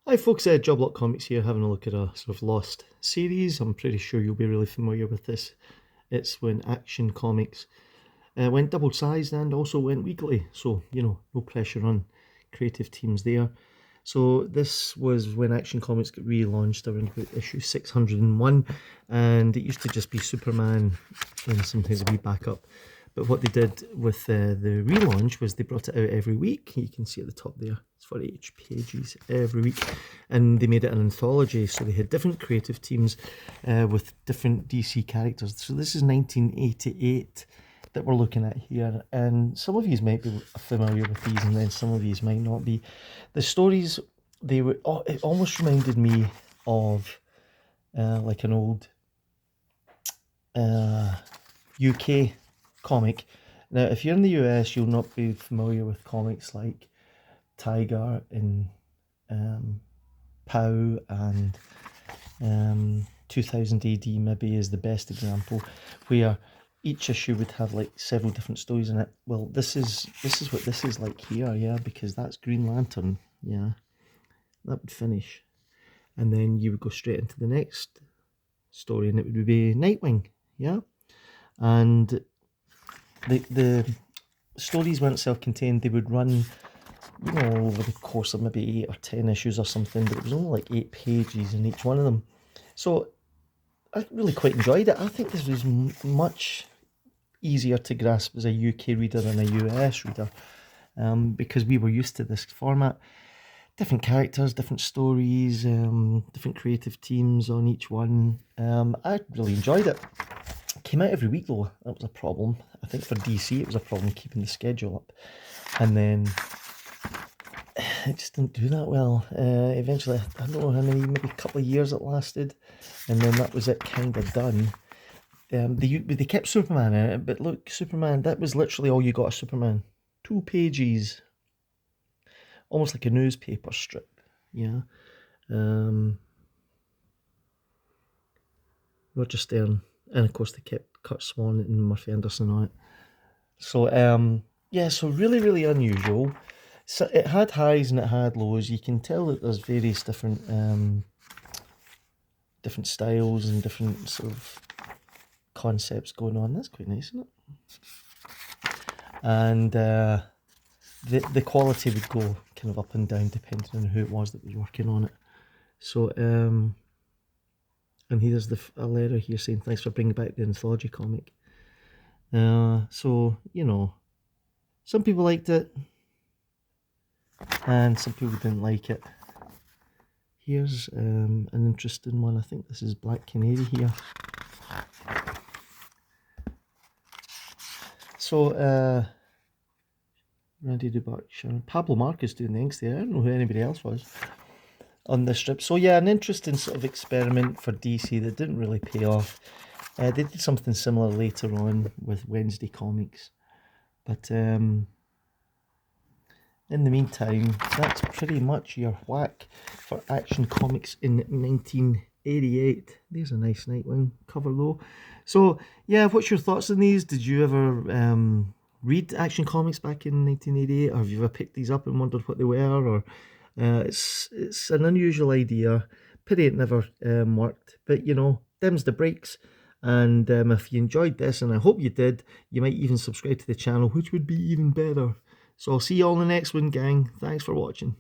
Hi folks, Job Comics here, having a look at a sort of lost series. I'm pretty sure you'll be really familiar with this. It's when Action Comics went double-sized and also went weekly, so, no pressure on creative teams there. So this was when Action Comics got relaunched around about issue 601, and it used to just be Superman and sometimes a wee backup. But what they did with the relaunch was they brought it out every week. You can see at the top there, it's 48 pages every week. And they made it an anthology, so they had different creative teams with different DC characters. So this is 1988 that we're looking at here, and some of you might be familiar with these, and then some of you might not be. The stories, it almost reminded me of like an old UK comic. Now, if you're in the US, you'll not be familiar with comics like Tiger and Pow and 2000 AD maybe is the best example, where each issue would have like several different stories in it. Well, this is what this is like here, yeah, because that's Green Lantern, yeah. That would finish, and then you would go straight into the next story, and it would be Nightwing, yeah. And the stories weren't self-contained; they would run, over the course of maybe 8 or 10 issues or something, but it was only like 8 pages in each one of them. So I really quite enjoyed it. I think this was much easier to grasp as a UK reader than a US reader, because we were used to this format. Different characters, different stories, different creative teams on each one. I really enjoyed it. Came out every week though, that was a problem. I think for DC it was a problem keeping the schedule up. And then it just didn't do that well. Eventually, I don't know how many, maybe a couple of years it lasted, and then that was it, kind of done. They kept Superman in it, but look, Superman, that was literally all you got of Superman. 2 pages, almost like a newspaper strip, yeah. Roger Stern, and of course they kept Kurt Swan and Murphy Anderson on it. So yeah, so really, really unusual. So it had highs and it had lows. You can tell that there's various different styles and different sort of concepts going on. That's quite nice, isn't it? And the quality would go kind of up and down depending on who it was that was working on it. So and here's a letter here saying thanks for bringing back the anthology comic. So some people liked it, and some people didn't like it. Here's an interesting one. I think this is Black Canary here. So Randy Dubuck, Sharon, Pablo Marcus doing the inks there. I don't know who anybody else was on this strip. So yeah, an interesting sort of experiment for DC that didn't really pay off. They did something similar later on with Wednesday Comics, but in the meantime, that's pretty much your whack for Action Comics in 1988. There's a nice Nightwing cover though. So yeah, what's your thoughts on these? Did you ever read Action Comics back in 1988, or have you ever picked these up and wondered what they were? Or it's an unusual idea. Pity it never worked, but them's the breaks. And if you enjoyed this, and I hope you did, you might even subscribe to the channel, which would be even better. So I'll see you all in the next one, gang. Thanks for watching.